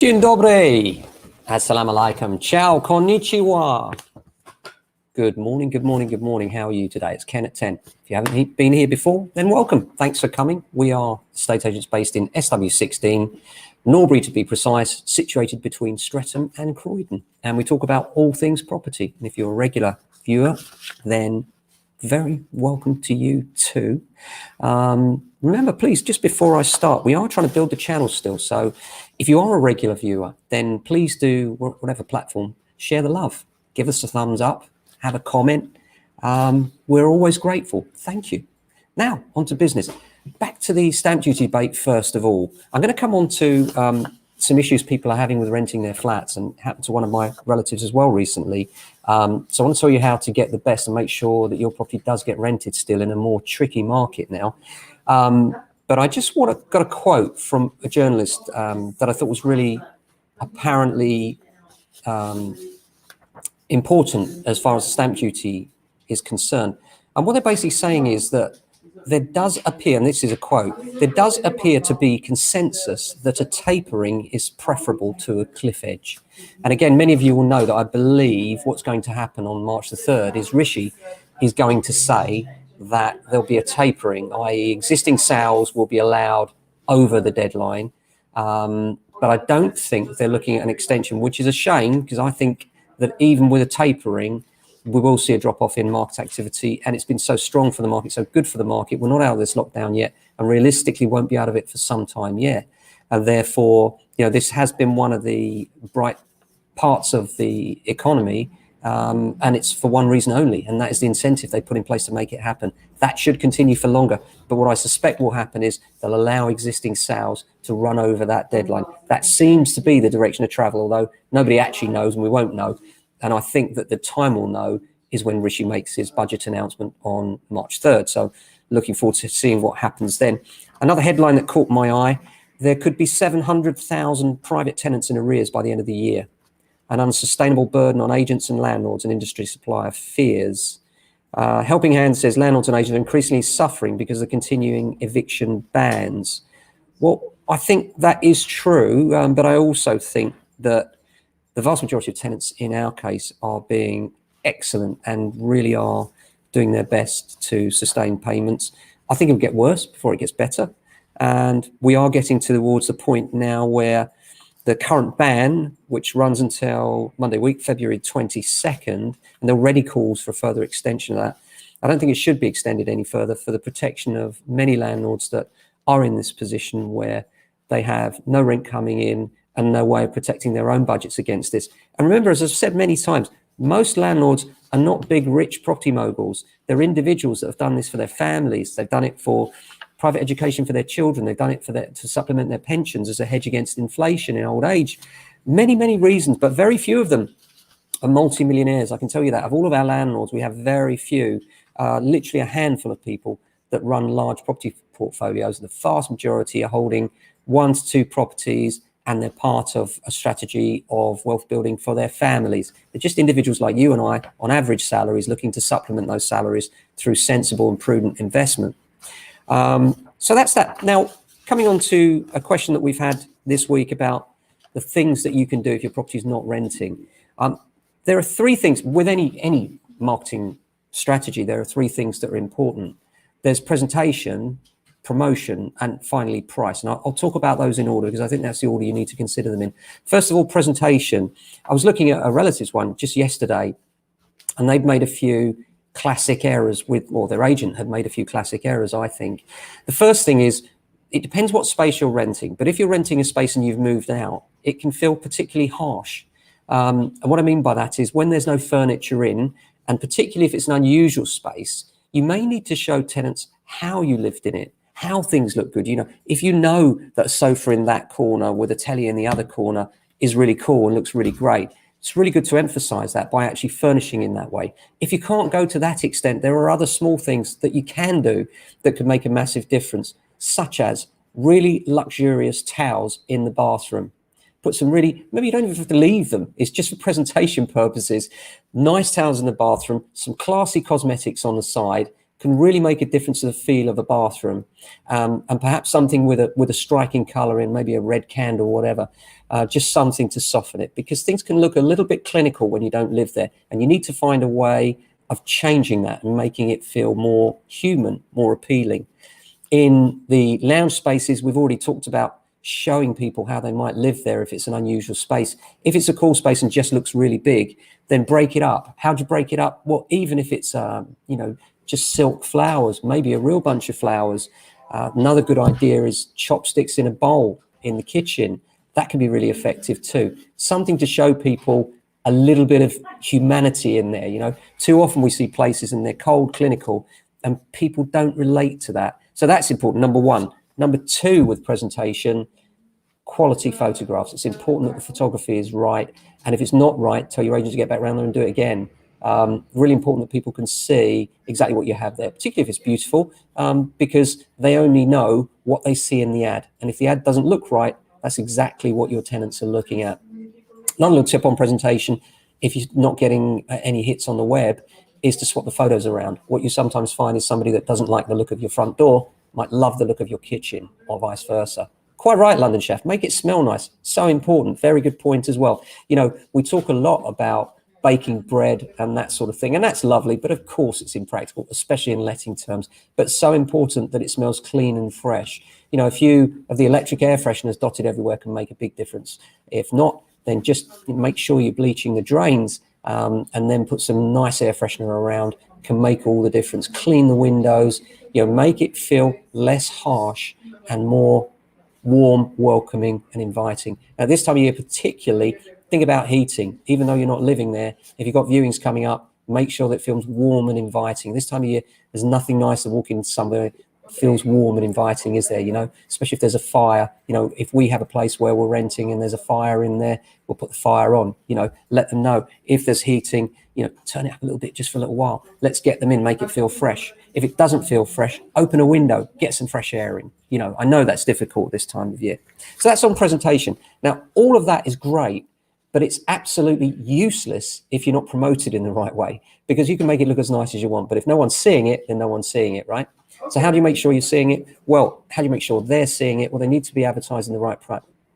Dzień dobry. Assalamu alaikum. Ciao. Konnichiwa. Good morning, good morning, good morning. How are you today? It's Ken at 10. If you haven't been here before, then welcome. Thanks for coming. We are estate agents based in SW16, Norbury to be precise, situated between Streatham and Croydon. And we talk about all things property. And if you're a regular viewer, then very welcome to you too. Remember, please, just before I start, we are trying to build the channel still. So if you are a regular viewer, then please do, whatever platform, share the love. Give us a thumbs up, have a comment. We're always grateful. Thank you. Now, on to business. Back to the stamp duty debate first of all. I'm going to come on to some issues people are having with renting their flats, and happened to one of my relatives as well recently. So I want to tell you how to get the best and make sure that your property does get rented still in a more tricky market now. But I just got a quote from a journalist that I thought was really apparently important as far as stamp duty is concerned. And what they're basically saying is that there does appear, and this is a quote, there does appear to be consensus that a tapering is preferable to a cliff edge. And again, many of you will know that I believe what's going to happen on March the 3rd is Rishi is going to say that there'll be a tapering, i.e. existing sales will be allowed over the deadline. But I don't think they're looking at an extension, which is a shame, because I think that even with a tapering, we will see a drop-off in market activity, and it's been so strong for the market, so good for the market. We're not out of this lockdown yet, and realistically won't be out of it for some time yet. And therefore, this has been one of the bright parts of the economy, and it's for one reason only, and that is the incentive they put in place to make it happen. That should continue for longer. But what I suspect will happen is they'll allow existing sales to run over that deadline. That seems to be the direction of travel, although nobody actually knows, and we won't know. And I think that the time we'll know is when Rishi makes his budget announcement on March 3rd. So looking forward to seeing what happens then. Another headline that caught my eye, there could be 700,000 private tenants in arrears by the end of the year. An unsustainable burden on agents and landlords, and industry supplier fears. Helping Hand says landlords and agents are increasingly suffering because of the continuing eviction bans. Well, I think that is true, but I also think that the vast majority of tenants in our case are being excellent and really are doing their best to sustain payments. I think it'll get worse before it gets better. And we are getting towards the point now where the current ban, which runs until Monday week, February 22nd, and there are already calls for a further extension of that. I don't think it should be extended any further for the protection of many landlords that are in this position where they have no rent coming in and no way of protecting their own budgets against this. And remember, as I've said many times, most landlords are not big, rich property moguls. They're individuals that have done this for their families. They've done it for private education for their children. They've done it to supplement their pensions as a hedge against inflation in old age. Many, many reasons, but very few of them are multi-millionaires. I can tell you that. Of all of our landlords, we have very few, literally a handful of people that run large property portfolios. The vast majority are holding 1 to 2 properties, and they're part of a strategy of wealth building for their families. They're just individuals like you and I, on average salaries, looking to supplement those salaries through sensible and prudent investment. So that's that. Now, coming on to a question that we've had this week about the things that you can do if your property is not renting. There are 3 things with any marketing strategy. There are 3 things that are important. There's presentation, promotion, and finally price. And I'll talk about those in order because I think that's the order you need to consider them in. First of all, presentation. I was looking at a relative's one just yesterday, and they've made a few classic errors or their agent had made a few classic errors, I think. The first thing is, it depends what space you're renting, but if you're renting a space and you've moved out, it can feel particularly harsh. And what I mean by that is when there's no furniture in, and particularly if it's an unusual space, you may need to show tenants how you lived in it, how things look good. If you know that a sofa in that corner with a telly in the other corner is really cool and looks really great, it's really good to emphasize that by actually furnishing in that way. If you can't go to that extent, there are other small things that you can do that could make a massive difference, such as really luxurious towels in the bathroom. Put some maybe you don't even have to leave them. It's just for presentation purposes. Nice towels in the bathroom, some classy cosmetics on the side, can really make a difference to the feel of a bathroom, and perhaps something with a striking color in, maybe a red candle, whatever, just something to soften it, because things can look a little bit clinical when you don't live there, and you need to find a way of changing that and making it feel more human, more appealing. In the lounge spaces, we've already talked about showing people how they might live there if it's an unusual space. If it's a cool space and just looks really big, then break it up. How do you break it up? Well, even if it's just silk flowers, maybe a real bunch of flowers. Another good idea is chopsticks in a bowl in the kitchen. That can be really effective too. Something to show people a little bit of humanity in there. Too often we see places and they're cold, clinical, and people don't relate to that. So that's important, number one. Number two, with presentation, quality photographs. It's important that the photography is right. And if it's not right, tell your agent to get back around there and do it again. Really important that people can see exactly what you have there, particularly if it's beautiful, because they only know what they see in the ad. And if the ad doesn't look right, that's exactly what your tenants are looking at. Another little tip on presentation, if you're not getting any hits on the web, is to swap the photos around. What you sometimes find is somebody that doesn't like the look of your front door might love the look of your kitchen, or vice versa. Quite right, London Chef, make it smell nice. So important. Very good point as well. We talk a lot about baking bread and that sort of thing, and that's lovely, but of course it's impractical, especially in letting terms. But so important that it smells clean and fresh. A few of the electric air fresheners dotted everywhere can make a big difference. If not, then just make sure you're bleaching the drains, and then put some nice air freshener around. Can make all the difference. Clean the windows, make it feel less harsh and more warm, welcoming and inviting. Now, this time of year particularly, think about heating. Even though you're not living there, if you've got viewings coming up, make sure that it feels warm and inviting. This time of year, there's nothing nice to walk in somewhere feels warm and inviting, is there? Especially if there's a fire. If we have a place where we're renting and there's a fire in there, we'll put the fire on. Let them know. If there's heating, turn it up a little bit just for a little while. Let's get them in, make it feel fresh. If it doesn't feel fresh, open a window, get some fresh air in. I know that's difficult this time of year. So that's on presentation. Now, all of that is great, but it's absolutely useless if you're not promoted in the right way, because you can make it look as nice as you want, but if no one's seeing it, then no one's seeing it, right? So how do you make sure you're seeing it? Well, how do you make sure they're seeing it? Well, they need to be advertised in the right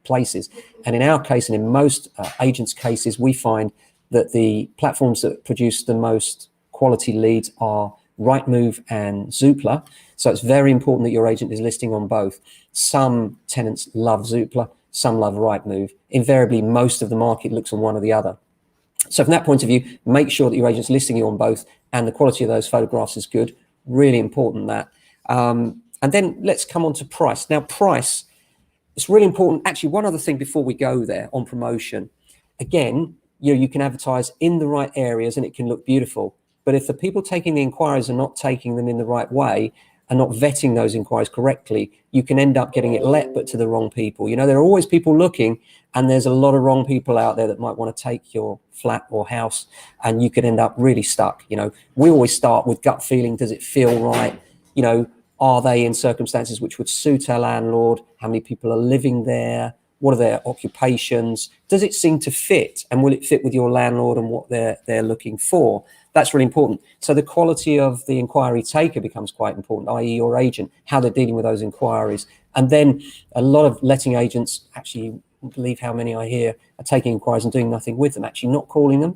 places. And in our case, and in most agents' cases, we find that the platforms that produce the most quality leads are Rightmove and Zoopla. So it's very important that your agent is listing on both. Some tenants love Zoopla, some love Rightmove. Invariably, most of the market looks on one or the other. So from that point of view, make sure that your agent's listing you on both and the quality of those photographs is good. Really important that. And then let's come on to price. Now, price, it's really important. Actually, one other thing before we go there on promotion. Again, you can advertise in the right areas and it can look beautiful. But if the people taking the inquiries are not taking them in the right way and not vetting those inquiries correctly, you can end up getting it let, but to the wrong people. There are always people looking, and there's a lot of wrong people out there that might want to take your flat or house, and you could end up really stuck. We always start with gut feeling. Does it feel right? Are they in circumstances which would suit our landlord? How many people are living there? What are their occupations? Does it seem to fit? And will it fit with your landlord and what they're looking for? That's really important. So the quality of the inquiry taker becomes quite important, i.e. your agent, how they're dealing with those inquiries. And then a lot of letting agents, actually, believe how many I hear, are taking inquiries and doing nothing with them, actually not calling them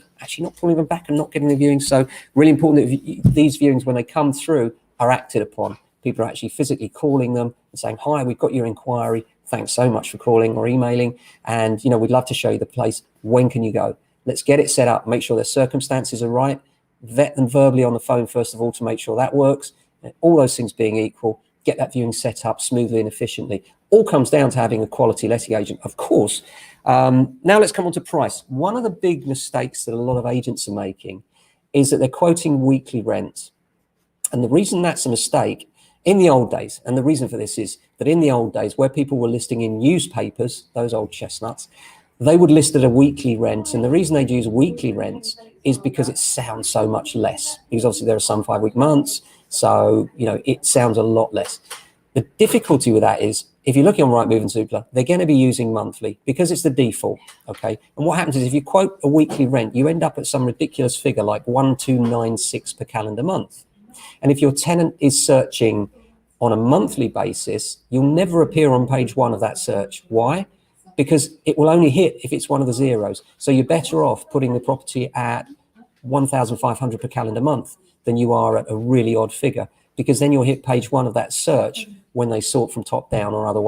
back and not getting the viewings. So really important that these viewings, when they come through, are acted upon. People are actually physically calling them and saying, hi, we've got your inquiry. Thanks so much for calling or emailing. And, we'd love to show you the place. When can you go? Let's get it set up. Make sure their circumstances are right. Vet them verbally on the phone, first of all, to make sure that works. And all those things being equal, get that viewing set up smoothly and efficiently. All comes down to having a quality letting agent, of course. Now let's come on to price. One of the big mistakes that a lot of agents are making is that they're quoting weekly rent. And the reason that's a mistake in the old days, and the reason for this is that in the old days where people were listing in newspapers, those old chestnuts, they would list at a weekly rent. And the reason they'd use weekly rents is because it sounds so much less. Because obviously there are some 5-week months, so it sounds a lot less. The difficulty with that is if you're looking on Rightmove and Zoopla, they're going to be using monthly because it's the default, okay? And what happens is if you quote a weekly rent, you end up at some ridiculous figure like 1296 per calendar month. And if your tenant is searching on a monthly basis, you'll never appear on page 1 of that search. Why? Because it will only hit if it's one of the zeros. So you're better off putting the property at 1,500 per calendar month than you are at a really odd figure, because then you'll hit page 1 of that search when they sort from top down or other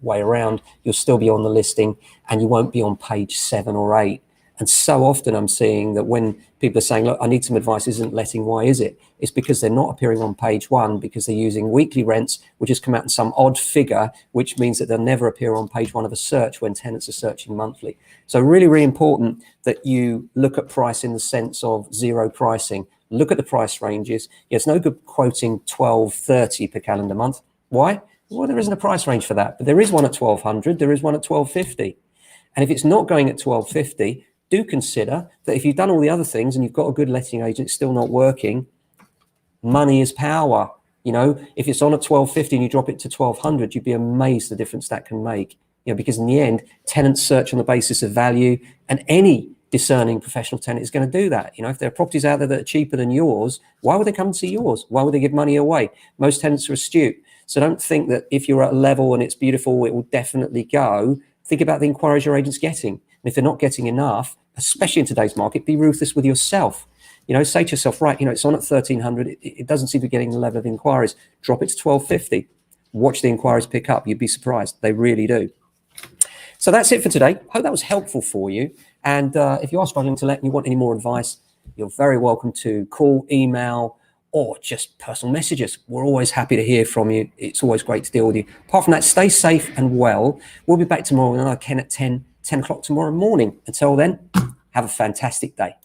way around. You'll still be on the listing and you won't be on page 7 or 8. And so often I'm seeing that when people are saying, look, I need some advice, isn't letting, why is it? It's because they're not appearing on page 1 because they're using weekly rents, which has come out in some odd figure, which means that they'll never appear on page 1 of a search when tenants are searching monthly. So really, really important that you look at price in the sense of zero pricing. Look at the price ranges. Yeah, it's no good quoting 1230 per calendar month. Why? Well, there isn't a price range for that, but there is one at 1200, there is one at 1250. And if it's not going at 1250, do consider that if you've done all the other things and you've got a good letting agent still not working, money is power. You know, if it's on at 1250 and you drop it to 1200, you'd be amazed the difference that can make. You know, because in the end, tenants search on the basis of value, and any discerning professional tenant is going to do that. You know, if there are properties out there that are cheaper than yours, why would they come and see yours? Why would they give money away? Most tenants are astute. So don't think that if you're at a level and it's beautiful, it will definitely go. Think about the inquiries your agent's getting. And if they're not getting enough, especially in today's market, be ruthless with yourself. You know, say to yourself, right, you know, it's on at 1300. It doesn't seem to be getting the level of inquiries. Drop it to 1250. Watch the inquiries pick up. You'd be surprised. They really do. So that's it for today. Hope that was helpful for you. And if you are struggling to let and you want any more advice, you're very welcome to call, email, or just personal messages. We're always happy to hear from you. It's always great to deal with you. Apart from that, stay safe and well. We'll be back tomorrow with another Ken at 10 o'clock tomorrow morning. Until then, have a fantastic day.